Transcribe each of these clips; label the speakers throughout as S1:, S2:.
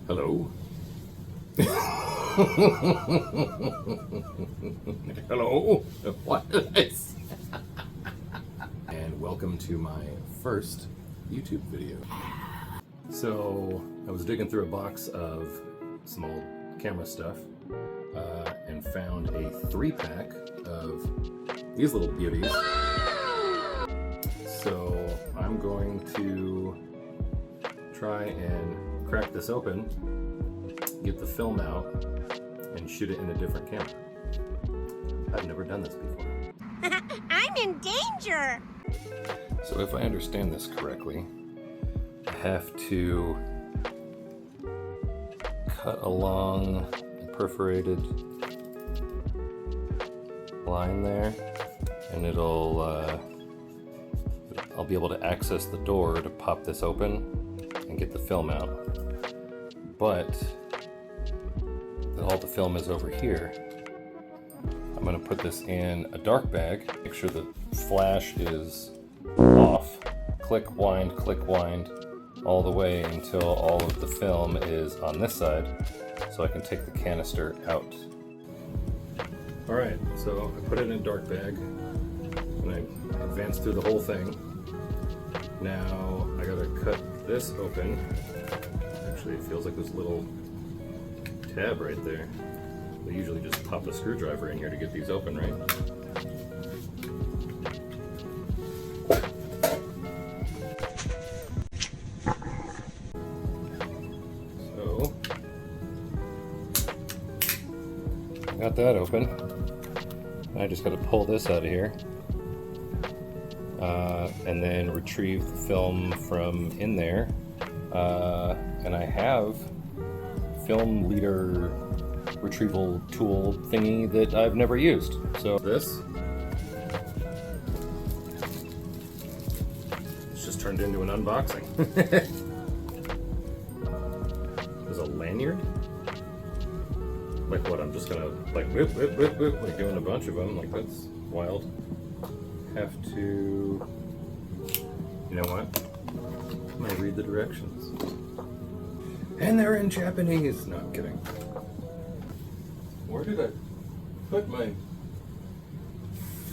S1: Hello? Hello? What is this? And welcome to my first YouTube video. So, I was digging through a box of some old camera stuff and found a 3-pack of these little beauties. So, I'm going to try and crack this open, get the film out, and shoot it in a different camera. I've never done this before.
S2: I'm in danger!
S1: So if I understand this correctly, I have to cut along the perforated line there, and I'll be able to access the door to pop this open and get the film out. But all the film is over here. I'm going to put this in a dark bag, make sure the flash is off, click wind all the way until all of the film is on this side, so I can take the canister out. Alright, so I put it in a dark bag and I advanced through the whole thing. Now I gotta cut this open. Actually, it feels like there's a little tab right there. They usually just pop a screwdriver in here to get these open, right? So, got that open. I just got to pull this out of here. And then retrieve the film from in there. And I have film leader retrieval tool thingy that I've never used. So this, it's just turned into an unboxing. There's a lanyard? Like what, I'm just gonna like whip, like doing a bunch of them, like that's wild. Have to, you know what? I'm gonna read the directions. And they're in Japanese. No, I'm kidding. Where did I put my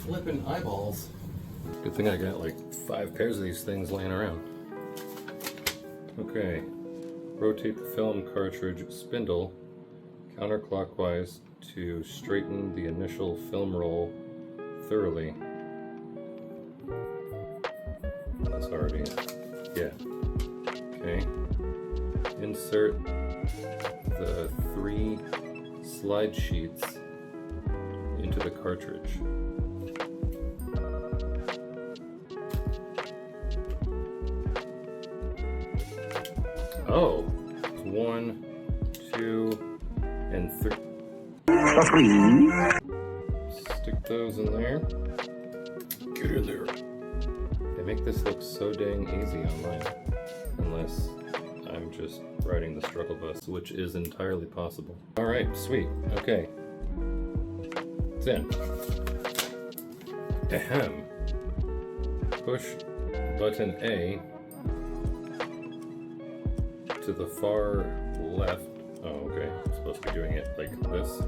S1: flippin' eyeballs? Good thing I got like 5 pairs of these things laying around. Okay. Rotate the film cartridge spindle counterclockwise to straighten the initial film roll thoroughly. That's already, yeah. Okay. Insert the 3 slide sheets into the cartridge. Oh, 1, 2, and 3. Stick those in there. Get in there. They make this look so dang easy online, unless I'm just riding the struggle bus, which is entirely possible. Alright, sweet. Okay. It's in. Ahem. Push button A to the far left. Oh, okay. I'm supposed to be doing it like this.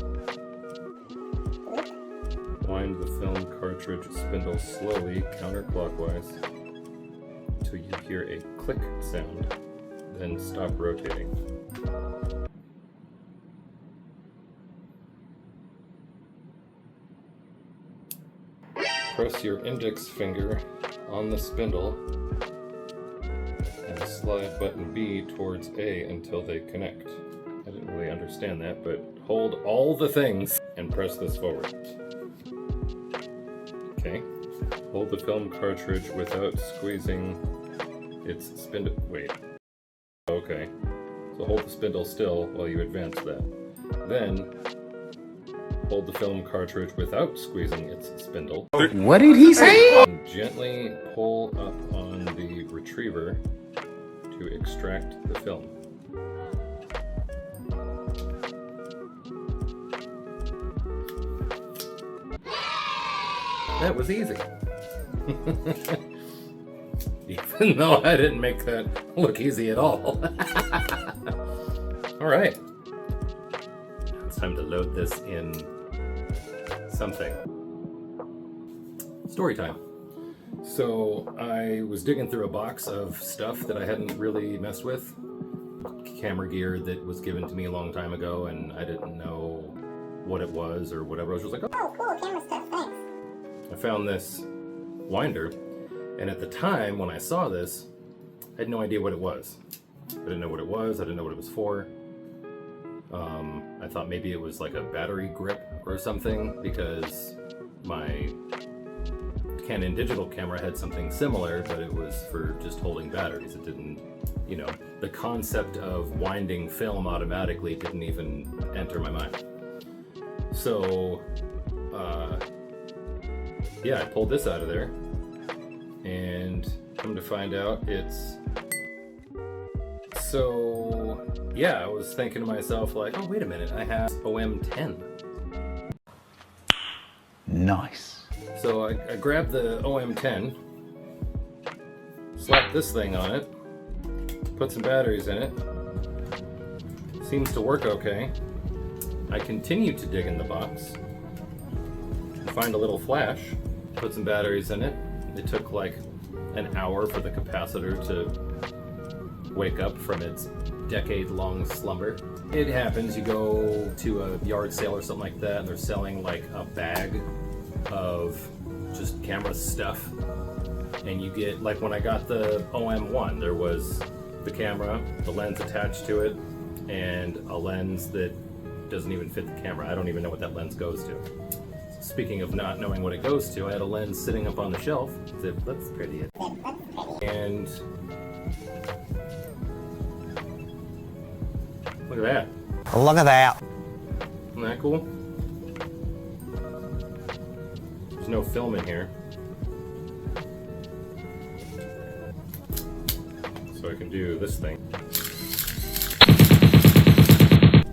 S1: Wind the film cartridge spindle slowly counterclockwise until you hear a click sound. Then stop rotating. Press your index finger on the spindle and slide button B towards A until they connect. I didn't really understand that, but hold all the things and press this forward. Okay. Hold the film cartridge without squeezing its spindle. Wait. Okay, so hold the spindle still while you advance that. Then, hold the film cartridge without squeezing its spindle.
S3: What did he say?
S1: And gently pull up on the retriever to extract the film. That was easy. Even though I didn't make that look easy at all. All right. It's time to load this in something. Story time. So I was digging through a box of stuff that I hadn't really messed with. Camera gear that was given to me a long time ago, and I didn't know what it was or whatever. I was just like, oh,
S2: cool, camera stuff, thanks.
S1: I found this winder, and at the time when I saw this, I had no idea what it was. I didn't know what it was, I didn't know what it was for. I thought maybe it was like a battery grip or something, because my Canon digital camera had something similar, but it was for just holding batteries. It didn't, you know, the concept of winding film automatically didn't even enter my mind. So, yeah, I pulled this out of there, and come to find out it's... So, yeah, I was thinking to myself like, oh, wait a minute, I have OM-10.
S3: Nice.
S1: So I grabbed the OM-10, slapped this thing on it, put some batteries in it. Seems to work okay. I continued to dig in the box, find a little flash, put some batteries in it. It took like an hour for the capacitor to wake up from its decade-long slumber. It happens, you go to a yard sale or something like that, and they're selling like a bag of just camera stuff, and you get, like when I got the OM-1, there was the camera, the lens attached to it, and a lens that doesn't even fit the camera. I don't even know what that lens goes to. Speaking of not knowing what it goes to, I had a lens sitting up on the shelf. That looks pretty. And look at that.
S3: Look at that.
S1: Isn't that cool? There's no film in here. So I can do this thing.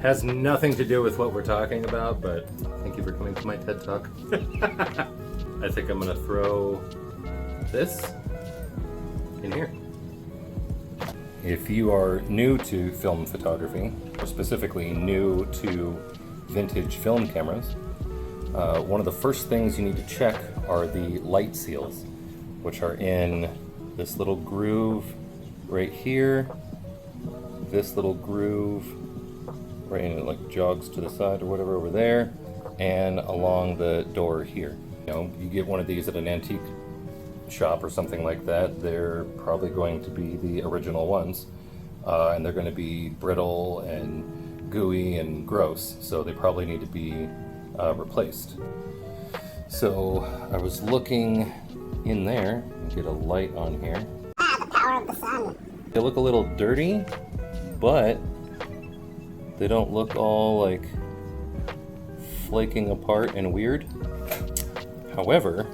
S1: Has nothing to do with what we're talking about, but thank you for coming to my TED Talk. I think I'm gonna throw this in here. If you are new to film photography, or specifically new to vintage film cameras, one of the first things you need to check are the light seals, which are in this little groove right here, this little groove right, and it like jogs to the side or whatever over there, and along the door here. You know, you get one of these at an antique shop or something like that, they're probably going to be the original ones, and they're going to be brittle and gooey and gross, so they probably need to be replaced. So I was looking in there, get a light on here.
S2: The power of the sun.
S1: They look a little dirty, but they don't look all like flaking apart and weird. However,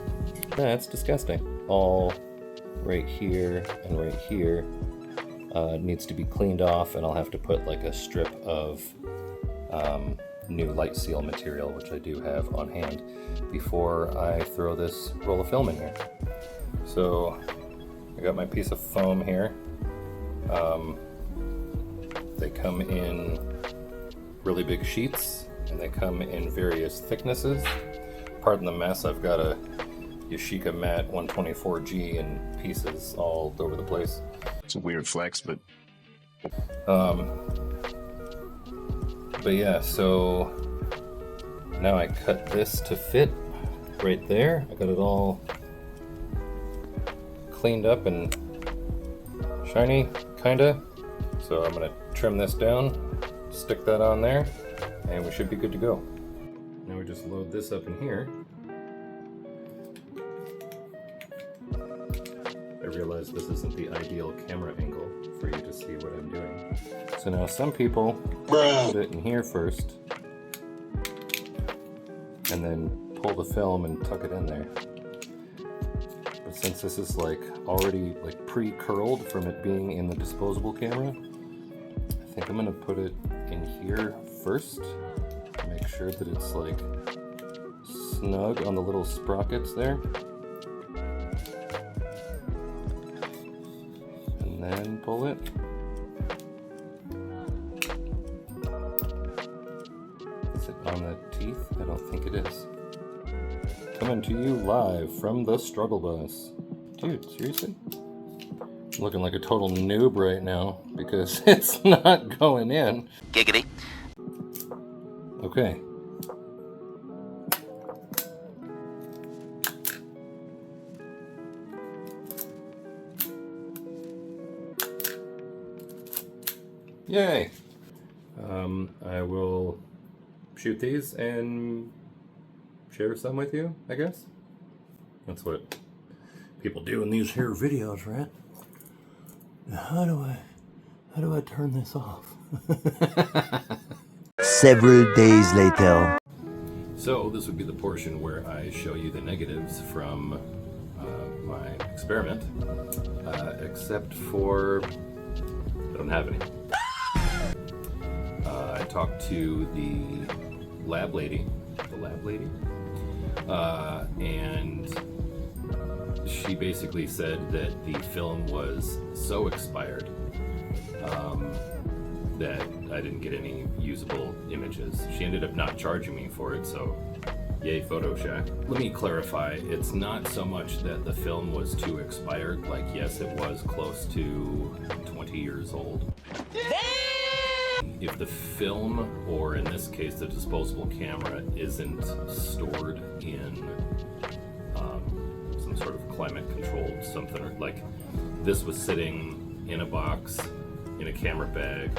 S1: that's disgusting. All right here and right here needs to be cleaned off, and I'll have to put like a strip of new light seal material, which I do have on hand, before I throw this roll of film in here. So I got my piece of foam here. They come in really big sheets, and they come in various thicknesses. Pardon the mess, I've got a Yashica Matte 124G in pieces all over the place.
S4: It's a weird flex, but
S1: yeah, so now I cut this to fit right there. I got it all cleaned up and shiny, kinda. So I'm gonna trim this down, stick that on there, and we should be good to go. Now we just load this up in here. I realize this isn't the ideal camera angle for you to see what I'm doing. So now some people put it in here first, and then pull the film and tuck it in there. But since this is like already like pre-curled from it being in the disposable camera, I think I'm gonna put it in here first. Make sure that it's like snug on the little sprockets there. And then pull it. on the teeth? I don't think it is. Coming to you live from the struggle bus. Dude, seriously? I'm looking like a total noob right now because it's not going in.
S3: Giggity.
S1: Okay. Yay! I will shoot these and share some with you, I guess. That's what people do in these here videos, right? How do I turn this off?
S3: Several days later.
S1: So this would be the portion where I show you the negatives from my experiment, except for I don't have any. I talked to the lab lady, and she basically said that the film was so expired that I didn't get any usable images. She ended up not charging me for it, so yay Photoshop. Let me clarify, it's not so much that the film was too expired, like yes it was close to 20 years old. If the film, or in this case the disposable camera, isn't stored in some sort of climate controlled something, or like this was sitting in a box, in a camera bag,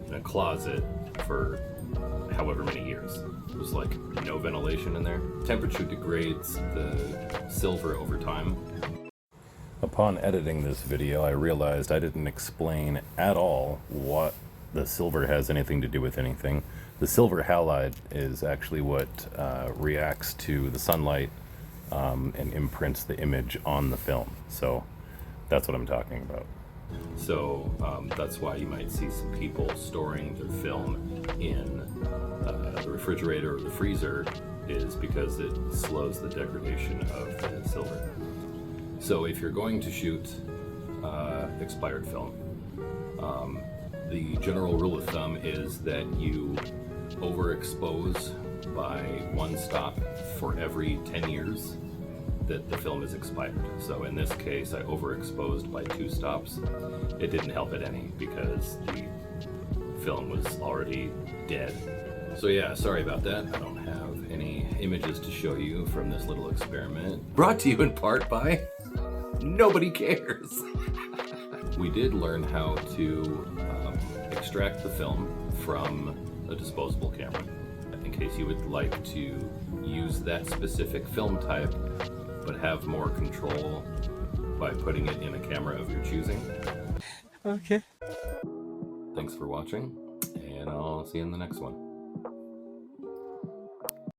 S1: in a closet for however many years. It was like no ventilation in there. Temperature degrades the silver over time. Upon editing this video, I realized I didn't explain at all what the silver has anything to do with anything. The silver halide is actually what reacts to the sunlight and imprints the image on the film. So that's what I'm talking about. So that's why you might see some people storing their film in the refrigerator or the freezer, is because it slows the degradation of the silver. So if you're going to shoot expired film, the general rule of thumb is that you overexpose by 1 stop for every 10 years that the film is expired. So in this case, I overexposed by 2 stops. It didn't help it any because the film was already dead. So yeah, sorry about that. I don't have any images to show you from this little experiment. Brought to you in part by Nobody Cares. We did learn how to extract the film from a disposable camera, in case you would like to use that specific film type but have more control by putting it in a camera of your choosing.
S3: Okay.
S1: Thanks for watching, and I'll see you in the next one.